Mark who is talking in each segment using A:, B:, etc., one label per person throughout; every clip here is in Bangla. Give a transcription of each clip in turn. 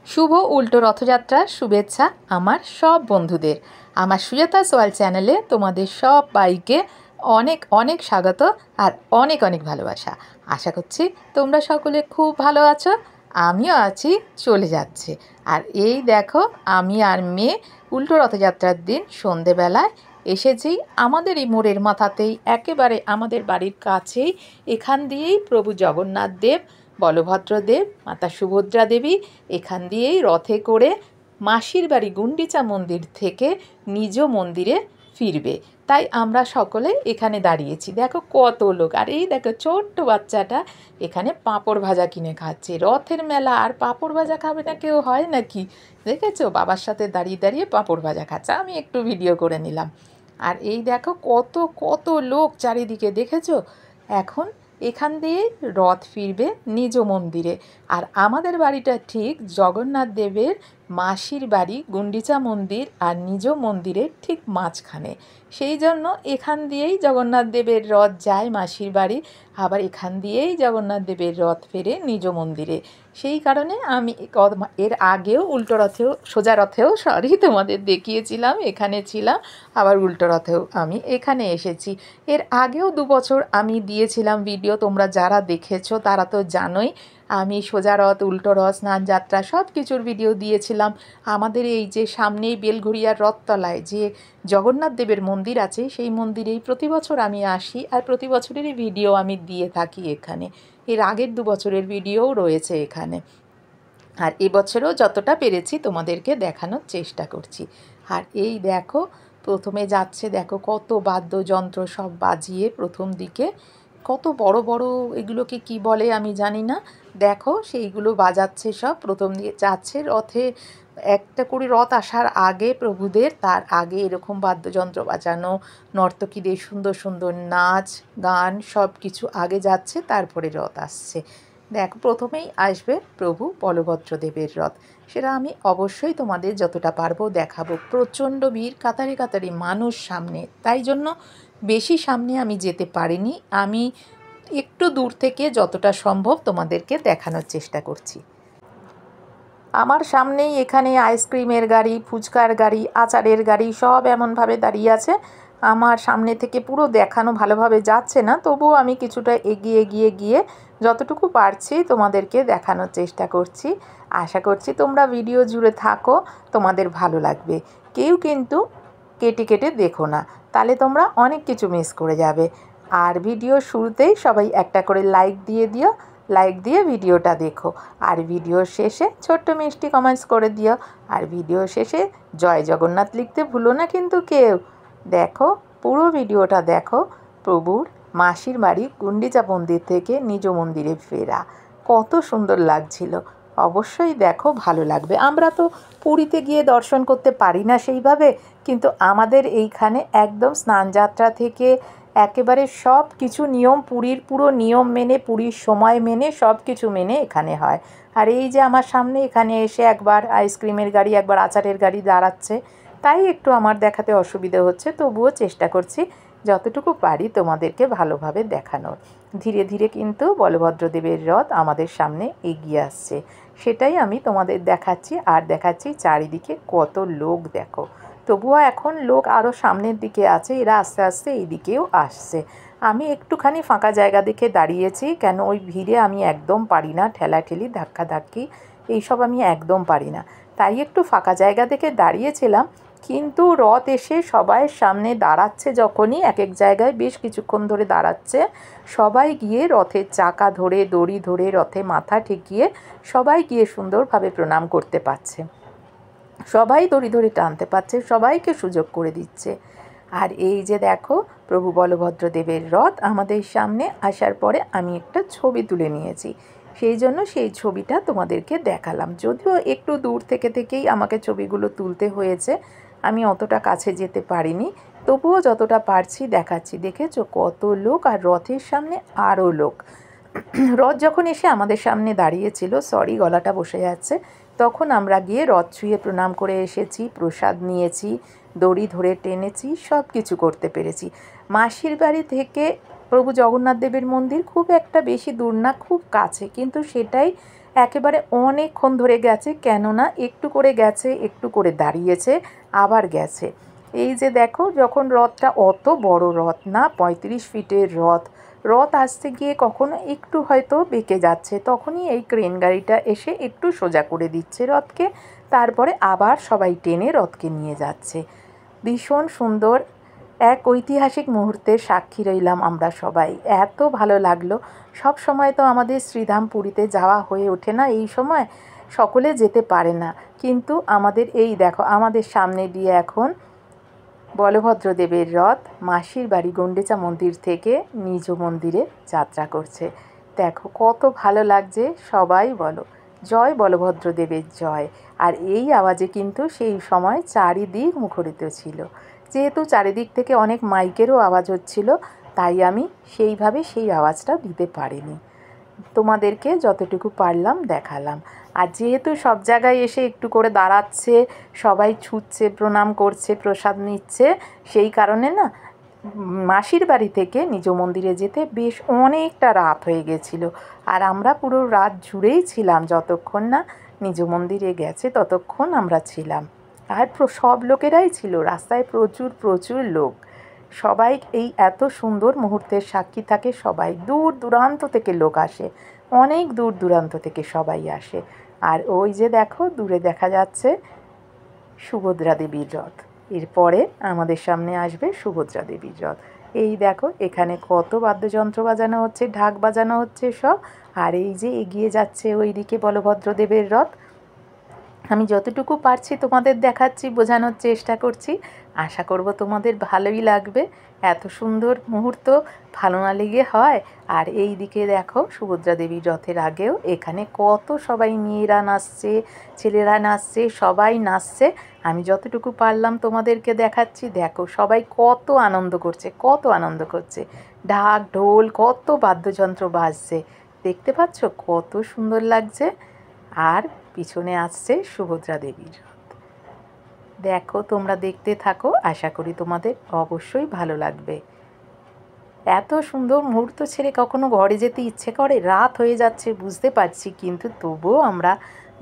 A: শুভ উল্টো রথযাত্রার শুভেচ্ছা আমার সব বন্ধুদের। আমার সুজাতা সোয়াল চ্যানেলে তোমাদের সব বাইকে অনেক অনেক স্বাগত আর অনেক অনেক ভালোবাসা। আশা করছি তোমরা সকলে খুব ভালো আছো, আমিও আছি, চলে যাচ্ছে। আর এই দেখো, আমি আর মেয়ে উল্টো রথযাত্রার দিন সন্ধেবেলায় এসেছি আমাদের এই মোড়ের মাথাতেই, একেবারে আমাদের বাড়ির কাছেই। এখান দিয়েই প্রভু জগন্নাথ দেব, বলভদ্র দেব, মাতা সুভদ্রা দেবী এখান দিয়েই রথে করে মাসির বাড়ি গুন্ডিচা মন্দির থেকে নিজ মন্দিরে ফিরবে। তাই আমরা সকলে এখানে দাঁড়িয়েছি। দেখো কত লোক, আর এই দেখো ছোট্ট বাচ্চাটা এখানে পাঁপড় ভাজা কিনে খাচ্ছে। রথের মেলা আর পাঁপড় ভাজা খাবে না কেউ, হয় নাকি? দেখেছো, বাবার সাথে দাঁড়িয়ে দাঁড়িয়ে পাঁপড় ভাজা খাচ্ছে। আমি একটু ভিডিও করে নিলাম। আর এই দেখো কত কত লোক চারিদিকে, দেখেছো? এখন এখান দিয়ে রথ ফিরবে নিজ মন্দিরে। আর আমাদের বাড়িটা ঠিক জগন্নাথ দেবের মাসির বাড়ি গুন্ডিচা মন্দির আর নিজ মন্দিরের ঠিক মাঝখানে। সেই জন্য এখান দিয়েই জগন্নাথ দেবের রথ যায় মাসির বাড়ি, আবার এখান দিয়েই জগন্নাথ দেবের রথ ফেরে নিজ মন্দিরে। সেই কারণে আমি এর আগেও উল্টো রথেও, সোজা রথেও তোমাদের দেখিয়েছিলাম, এখানে ছিলাম। আবার উল্টো রথেও আমি এখানে এসেছি। এর আগেও 2 বছর আমি দিয়েছিলাম ভিডিও, তোমরা যারা দেখেছো তারা তো জানোই। আমি সোজা রথ, উল্টো রথ, স্নান যাত্রা সব কিছুর ভিডিও দিয়েছিলাম। আমাদের এই যে সামনেই বেলঘড়িয়ার রথতলায় যে জগন্নাথ দেবের মন্দির আছে, সেই মন্দিরেই প্রতি বছর আমি আসি আর প্রতি বছরেরই ভিডিও আমি দিয়ে থাকি এখানে। এর আগের 2 বছরের ভিডিওও রয়েছে এখানে। আর এবছরও যতটা পেরেছি তোমাদেরকে দেখানোর চেষ্টা করছি। আর এই দেখো, প্রথমে যাচ্ছে, দেখো কত বাদ্যযন্ত্র সব বাজিয়ে প্রথম দিকে, কত বড় বড়, এগুলোকে কি বলে আমি জানি না। দেখো সেইগুলো বাজাচ্ছে সব, প্রথম দিকে যাচ্ছে রথে। একটা করে রথ আসার আগে প্রভুদের, তার আগে এরকম বাদ্যযন্ত্র বাজানো, নর্তকীদের সুন্দর সুন্দর নাচ গান সব কিছু আগে যাচ্ছে, তারপরে রথ আসছে। দেখো প্রথমেই আসবে প্রভু বলভদ্রদেবের রথ। সেটা আমি অবশ্যই তোমাদের যতটা পারবো দেখাবো। প্রচণ্ড ভিড়, কাতারে কাতারে মানুষ সামনে, তাই জন্য বেশি সামনে আমি যেতে পারিনি। আমি একটু দূর থেকে যতটা সম্ভব তোমাদেরকে দেখানোর চেষ্টা করছি। আমার সামনেই এখানে আইসক্রিমের গাড়ি, ফুচকার গাড়ি, আচারের গাড়ি সব এমনভাবে দাঁড়িয়ে আছে। আমার সামনে থেকে পুরো দেখানো ভালোভাবে যাচ্ছে না, তবুও আমি কিছুটা এগিয়ে এগিয়ে গিয়ে যতটুকু পারছি তোমাদেরকে দেখানোর চেষ্টা করছি। আশা করছি তোমরা ভিডিও জুড়ে থাকো, তোমাদের ভালো লাগবে। কেউ কিন্তু কেটে কেটে দেখো না, তাহলে তোমরা অনেক কিছু মিস করে যাবে। আর ভিডিও শুরুতেই সবাই একটা করে লাইক দিয়ে দিও, লাইক দিয়ে ভিডিওটা দেখো। আর ভিডিওর শেষে ছোট্ট মিষ্টি কমেন্টস করে দিও। আর ভিডিও শেষে জয় জগন্নাথ লিখতে ভুলো না কিন্তু কেউ। দেখো পুরো ভিডিওটা দেখো, প্রভুর মাসির বাড়ি গুন্ডিচা মন্দির থেকে নিজ মন্দিরে ফেরা কত সুন্দর লাগছিল। অবশ্যই দেখো, ভালো লাগবে। আমরা তো পুরীতে গিয়ে দর্শন করতে পারি না সেইভাবে, কিন্তু আমাদের এইখানে একদম স্নানযাত্রা থেকে একেবারে সব কিছু নিয়ম, পুরীর পুরো নিয়ম মেনে, পুরীর সময় মেনে, সব কিছু মেনে এখানে হয়। আর এই যে আমার সামনে এখানে এসে একবার আইসক্রিমের গাড়ি, একবার আচারের গাড়ি দাঁড়াচ্ছে, তাই একটু আমার দেখাতে অসুবিধে হচ্ছে, তবুও চেষ্টা করছি যতটুকু পারি তোমাদেরকে ভালোভাবে দেখানোর। ধীরে ধীরে কিন্তু বলভদ্রদেবের রথ আমাদের সামনে এগিয়ে আসছে, সেটাই আমি তোমাদের দেখাচ্ছি। আর দেখাচ্ছি চারিদিকে কত লোক, দেখো। তবুও এখন লোক আরও সামনের দিকে আছে, এরা আস্তে আস্তে এই দিকেও আসছে। আমি একটুখানি ফাঁকা জায়গা দেখে দাঁড়িয়েছি, কেন ওই ভিড়ে আমি একদম পারি না, ঠেলাঠেলি ধাক্কাধাক্কি এইসব আমি একদম পারি না। তাই একটু ফাঁকা জায়গা দেখে দাঁড়িয়েছিলাম। কিন্তু রথ এসে সবাই সামনে দাঁড়াচ্ছে, যখনই এক এক জায়গায় বেশ কিছুক্ষণ ধরে দাঁড়াচ্ছে, সবাই গিয়ে রথের চাকা ধরে, দড়ি ধরে, রথে মাথা ঠেকিয়ে সবাই গিয়ে সুন্দরভাবে প্রণাম করতে পারছে। সবাই দড়ি ধরে টানতে পারছে, সবাইকে সুযোগ করে দিচ্ছে। আর এই যে দেখো, প্রভু বলভদ্রদেবের রথ আমাদের সামনে আসার পরে আমি একটা ছবি তুলে নিয়েছি, সেই জন্য সেই ছবিটা তোমাদেরকে দেখালাম। যদিও একটু দূর থেকে থেকেই আমাকে ছবিগুলো তুলতে হয়েছে, আমি অতটা কাছে যেতে পারিনি, তবুও যতটা পারছি দেখাচ্ছি। দেখেছো কত লোক, আর রথের সামনে আরও লোক। রথ যখন এসে আমাদের সামনে দাঁড়িয়েছিল, সরি গলাটা বসে যাচ্ছে, তখন আমরা গিয়ে রথ ছুঁয়ে প্রণাম করে এসেছি, প্রসাদ নিয়েছি, দড়ি ধরে টেনেছি, সব কিছু করতে পেরেছি। মাসির বাড়ি থেকে প্রভু জগন্নাথ দেবের মন্দির খুব একটা বেশি দূর না, খুব কাছে, কিন্তু সেটাই একেবারে অনেকক্ষণ ধরে গেছে, কেননা একটু করে গেছে, একটু করে দাঁড়িয়েছে, আবার গেছে। এই যে দেখো, যখন রথটা অত বড় রথ না, 35 ফিটের রথ, রথ আসতে গিয়ে কখনো একটু হয়তো বেঁকে যাচ্ছে, তখনই এই ক্রেন গাড়িটা এসে একটু সোজা করে দিচ্ছে রথকে, তারপরে আবার সবাই টেনে রথকে নিয়ে যাচ্ছে। ভীষণ সুন্দর এক ঐতিহাসিক মুহূর্তের সাক্ষী রইলাম আমরা সবাই। এত ভালো লাগলো। সব সময় তো আমাদের শ্রীধাম পুরীতে যাওয়া হয়ে ওঠে না, এই সময় সকলে যেতে পারে না, কিন্তু আমাদের এই দেখো, আমাদের সামনে দিয়ে এখন বলভদ্রদেবের রথ মাসির বাড়ি গুন্ডিচা মন্দির থেকে নিজ মন্দিরে যাত্রা করছে। দেখো কত ভালো লাগছে, সবাই বলো জয় বলভদ্রদেবের জয়। আর এই আওয়াজে কিন্তু সেই সময় চারিদিক মুখরিত ছিল। যেহেতু চারিদিক থেকে অনেক মাইকেরও আওয়াজ হচ্ছিল, তাই আমি সেইভাবে সেই আওয়াজটা দিতে পারিনি, তোমাদেরকে যতটুকু পারলাম দেখালাম। আর যেহেতু সব জায়গায় এসে একটু করে দাঁড়াচ্ছে, সবাই ছুটছে, প্রণাম করছে, প্রসাদ নিচ্ছে, সেই কারণে না মাসির বাড়ি থেকে নিজ মন্দিরে যেতে বেশ অনেকটা রাত হয়ে গেছিল। আর আমরা পুরো রাত জুড়েই ছিলাম, যতক্ষণ না নিজ মন্দিরে গেছে ততক্ষণ আমরা ছিলাম। আর সব লোকেরাই ছিল, রাস্তায় প্রচুর প্রচুর লোক। সবাই এই এত সুন্দর মুহূর্তের সাক্ষী থাকে, সবাই দূর দূরান্ত থেকে লোক আসে, অনেক দূর দূরান্ত থেকে সবাই আসে। আর ওই যে দেখো দূরে দেখা যাচ্ছে সুভদ্রা দেবীর রথ, এরপরে আমাদের সামনে আসবে সুভদ্রা দেবীর রথ। এই দেখো এখানে কত বাদ্যযন্ত্র বাজানো হচ্ছে, ঢাক বাজানো হচ্ছে সব। আর এই যে এগিয়ে যাচ্ছে ওইদিকে বলভদ্রদেবের রথ। আমি যতটুকু পারছি তোমাদের দেখাচ্ছি, বোঝানোর চেষ্টা করছি। আশা করব তোমাদের ভালোই লাগবে। এত সুন্দর মুহূর্ত ভালো না লেগে হয়। আর এই দিকে দেখো সুভদ্রা দেবীর রথের আগেও এখানে কত সবাই, মেয়েরা নাচছে, ছেলেরা নাচছে, সবাই নাচছে। আমি যতটুকু পারলাম তোমাদেরকে দেখাচ্ছি। দেখো সবাই কত আনন্দ করছে, কত আনন্দ করছে, ঢাক ঢোল কত বাদ্যযন্ত্র বাজছে, দেখতে পাচ্ছ কত সুন্দর লাগছে। আর পিছনে আসছে সুভদ্রা দেবীর রথ। দেখো তোমরা দেখতে থাকো, আশা করি তোমাদের অবশ্যই ভালো লাগবে। এত সুন্দর মুহূর্ত ছেড়ে কখনো ঘরে যেতে ইচ্ছে করে? রাত হয়ে যাচ্ছে বুঝতে পারছি, কিন্তু তবুও আমরা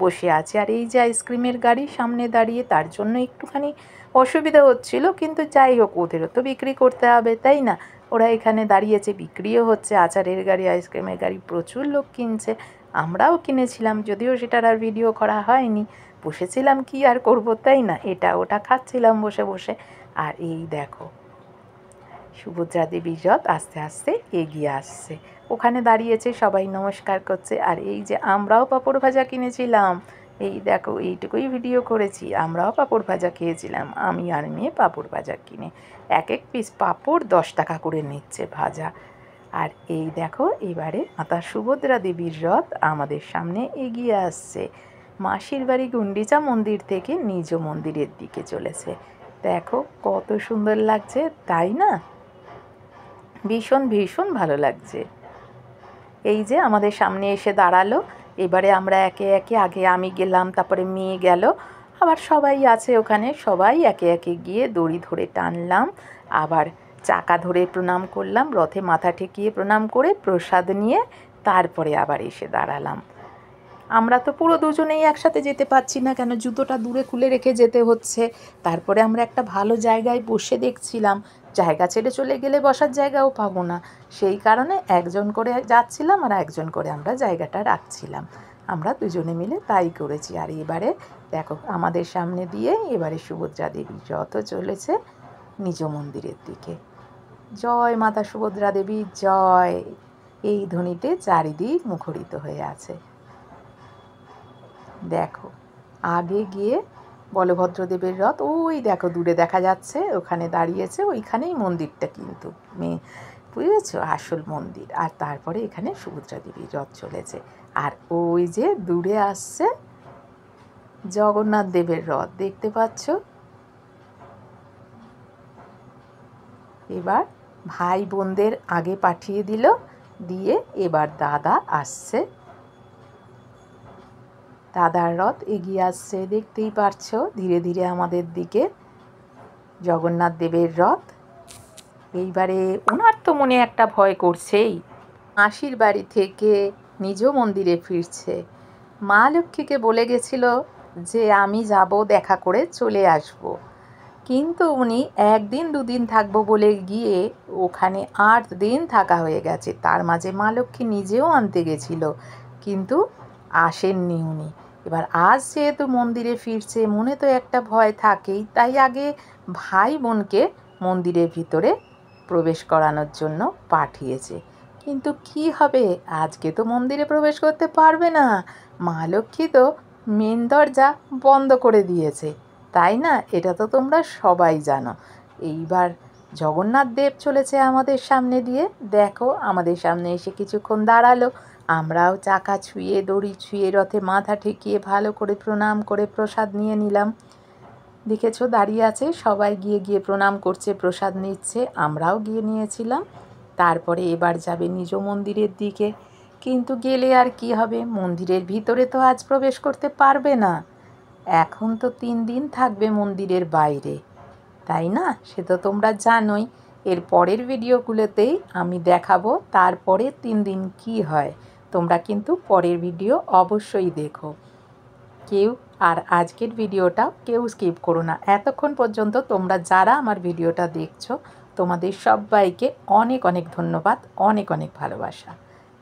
A: বসে আছি। আর এই যে আইসক্রিমের গাড়ি সামনে দাঁড়িয়ে, তার জন্য একটুখানি অসুবিধা হচ্ছিল, কিন্তু যাই হোক ওদেরও তো বিক্রি করতে হবে, তাই না? ওরা এখানে দাঁড়িয়েছে, বিক্রিও হচ্ছে, আচারের গাড়ি, আইসক্রিমের গাড়ি, প্রচুর লোক কিনছে। আমরাও কিনেছিলাম, যদিও সেটার আর ভিডিও করা হয়নি। বসেছিলাম, কি আর করব, তাই না? এটা ওটা খাচ্ছিলাম বসে বসে। আর এই দেখো সুভদ্রা দেবীর রথ আস্তে আস্তে এগিয়ে আসছে, ওখানে দাঁড়িয়েছে, সবাই নমস্কার করছে। আর এই যে আমরাও পাঁপড় ভাজা কিনেছিলাম, এই দেখো এইটুকুই ভিডিও করেছি, আমরাও পাঁপড় ভাজা খেয়েছিলাম, আমি আর মেয়ে পাঁপড় ভাজা কিনে। এক এক পিস পাঁপড় 10 টাকা করে নিচ্ছে ভাজা। আর এই দেখো এবারে মাতা সুভদ্রা দেবীর রথ আমাদের সামনে এগিয়ে আসছে, মাসির বাড়ি গুন্ডিচা মন্দির থেকে নিজ মন্দিরের দিকে চলেছে। দেখো কত সুন্দর লাগছে, তাই না? ভীষণ ভীষণ ভালো লাগছে। এই যে আমাদের সামনে এসে দাঁড়ালো, এবারে আমরা একে একে, আগে আমি গেলাম, তারপরে মেয়ে গেল, আবার সবাই আছে ওখানে, সবাই একে একে গিয়ে দড়ি ধরে টানলাম, আবার চাকা ধরে প্রণাম করলাম, রথে মাথা ঠেকিয়ে প্রণাম করে প্রসাদ নিয়ে তারপরে আবার এসে দাঁড়ালাম। আমরা তো পুরো দুজনেই একসাথে যেতে পারছি না, কেন জুতোটা দূরে খুলে রেখে যেতে হচ্ছে। তারপরে আমরা একটা ভালো জায়গায় বসে দেখছিলাম, জায়গা ছেড়ে চলে গেলে বসার জায়গাও পাবো না, সেই কারণে একজন করে যাচ্ছিলাম আর একজন করে আমরা জায়গাটা রাখছিলাম। আমরা দুজনে মিলে তাই করেছি। আর এবারে দেখো আমাদের সামনে দিয়ে এবারে সুভদ্রা দেবীর রথ চলেছে নিজ মন্দিরের দিকে। জয় মাতা সুভদ্রা দেবী জয়, এই ধ্বনিতে চারিদিক মুখরিত হয়ে আছে। দেখো আগে গিয়ে বলভদ্রদেবের রথ ওই দেখো দূরে দেখা যাচ্ছে, ওখানে দাঁড়িয়েছে, ওইখানেই মন্দিরটা, কিন্তু বুঝেছো আসল মন্দির। আর তারপরে এখানে সুভদ্রা দেবীর রথ চলেছে। আর ওই যে দূরে আসছে জগন্নাথ দেবের রথ, দেখতে পাচ্ছ। এবার ভাই বোনদের আগে পাঠিয়ে দিল, দিয়ে এবার দাদা আসছে, দাদার রথ এগিয়ে আসছে, দেখতেই পারছো ধীরে ধীরে আমাদের দিকে জগন্নাথ দেবের রথ। এইবারে ওনার তো মনে একটা ভয় করছেই, মাসির বাড়ি থেকে নিজ মন্দিরে ফিরছে, মা লক্ষ্মীকে বলে গেছিল যে আমি যাব, দেখা করে চলে আসব। কিন্তু উনি 1 দিন 2 দিন থাকবো বলে গিয়ে ওখানে 8 দিন থাকা হয়ে গেছে। তার মাঝে মা লক্ষ্মী নিজেও আনতে গেছিল, কিন্তু আসেননি উনি। এবার আজ যেহেতু মন্দিরে ফিরছে, মনে তো একটা ভয় থাকেই, তাই আগে ভাই বোনকে মন্দিরের ভিতরে প্রবেশ করানোর জন্য পাঠিয়েছে। কিন্তু কি হবে, আজকে তো মন্দিরে প্রবেশ করতে পারবে না। মা লক্ষ্মী তো মেন দরজা বন্ধ করে দিয়েছে, তাই না? এটা তো তোমরা সবাই জানো। এইবার জগন্নাথ দেব চলেছে আমাদের সামনে দিয়ে। দেখো, আমাদের সামনে এসে কিছুক্ষণ দাঁড়ালো। আমরাও চাকা ছুঁয়ে, দড়ি ছুঁয়ে, রথে মাথা ঠেকিয়ে ভালো করে প্রণাম করে প্রসাদ নিয়ে নিলাম। দেখেছো, দাঁড়িয়ে আছে, সবাই গিয়ে গিয়ে প্রণাম করছে, প্রসাদ নিচ্ছে, আমরাও গিয়ে নিয়েছিলাম। তারপরে এবার যাবে নিজ মন্দিরের দিকে। কিন্তু গেলে আর কি হবে, মন্দিরের ভিতরে তো আজ প্রবেশ করতে পারবে না। এখন তো 3 দিন থাকবে মন্দিরের বাইরে, তাই না? সে তো তোমরা জানোই। এর পরের ভিডিওগুলোতেই আমি দেখাবো তারপরে 3 দিন কি হয়। তোমরা কিন্তু পরের ভিডিও অবশ্যই দেখো। কেউ আর আজকের ভিডিওটা কেউ স্কিপ করো না। এতক্ষণ পর্যন্ত তোমরা যারা আমার ভিডিওটা দেখছো, তোমাদের সবাইকে অনেক অনেক ধন্যবাদ, অনেক অনেক ভালোবাসা।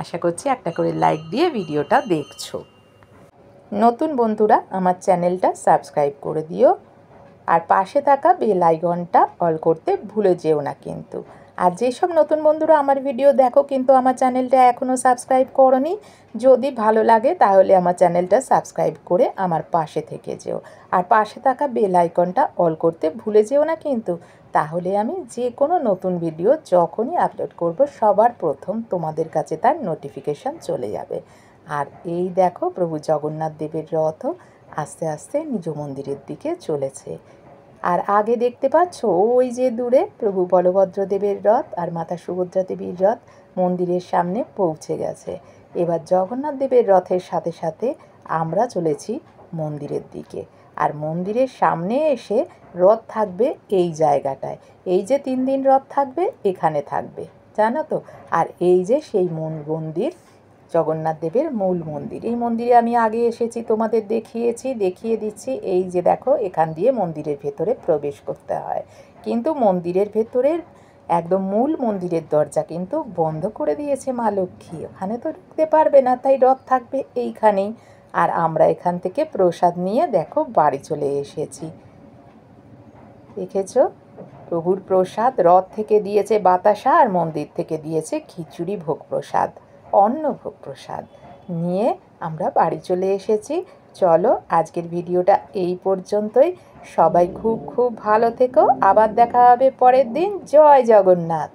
A: আশা করছি একটা করে লাইক দিয়ে ভিডিওটা দেখছো। নতুন বন্ধুরা আমার চ্যানেলটা সাবস্ক্রাইব করে দিও, আর পাশে থাকা বেল আইকনটা অল করতে ভুলে যেও না কিন্তু। আর যেসব নতুন বন্ধুরা আমার ভিডিও দেখো কিন্তু আমার চ্যানেলটা এখনও সাবস্ক্রাইব করোনি, যদি ভালো লাগে তাহলে আমার চ্যানেলটা সাবস্ক্রাইব করে আমার পাশে থেকে যেও। আর পাশে থাকা বেল আইকনটা অল করতে ভুলে যেও না কিন্তু, তাহলে আমি যে কোনো নতুন ভিডিও যখনই আপলোড করব সবার প্রথম তোমাদের কাছে তার নোটিফিকেশান চলে যাবে। আর এই দেখো, প্রভু জগন্নাথ দেবের রথও আস্তে আস্তে নিজ মন্দিরের দিকে চলেছে। আর আগে দেখতে পাচ্ছ ওই যে দূরে প্রভু বলভদ্রদেবের রথ আর মাতা সুভদ্রা দেবীর রথ মন্দিরের সামনে পৌঁছে গেছে। এবার জগন্নাথ দেবের রথের সাথে সাথে আমরা চলেছি মন্দিরের দিকে। আর মন্দিরের সামনে এসে রথ থাকবে এই জায়গাটায়। এই যে 3 দিন রথ থাকবে এখানে থাকবে, জানো তো? আর এই যে সেই মন্দির, জগন্নাথ দেবের মূল মন্দির। এই মন্দিরে আমি আগে এসেছি, তোমাদের দেখিয়ে দিচ্ছি। এই যে দেখো, এখান দিয়ে মন্দিরের ভেতরে প্রবেশ করতে হয়, কিন্তু মন্দিরের ভেতরের একদম মূল মন্দিরের দরজা কিন্তু বন্ধ করে দিয়েছে মা লক্ষ্মী। ওখানে তো ঢুকতে পারবে না, তাই রথ থাকবে এইখানেই। আর আমরা এখান থেকে প্রসাদ নিয়ে দেখো বাড়ি চলে এসেছি। দেখেছো, প্রভুর প্রসাদ রথ থেকে দিয়েছে বাতাসা, আর মন্দির থেকে দিয়েছে খিচুড়ি ভোগ প্রসাদ, অন্ন ভোগ প্রসাদ নিয়ে আমরা বাড়ি চলে এসেছি। চলো, আজকের ভিডিওটা এই পর্যন্তই। সবাই খুব খুব ভালো থেকো, আবার দেখা হবে পরের দিন। জয় জগন্নাথ।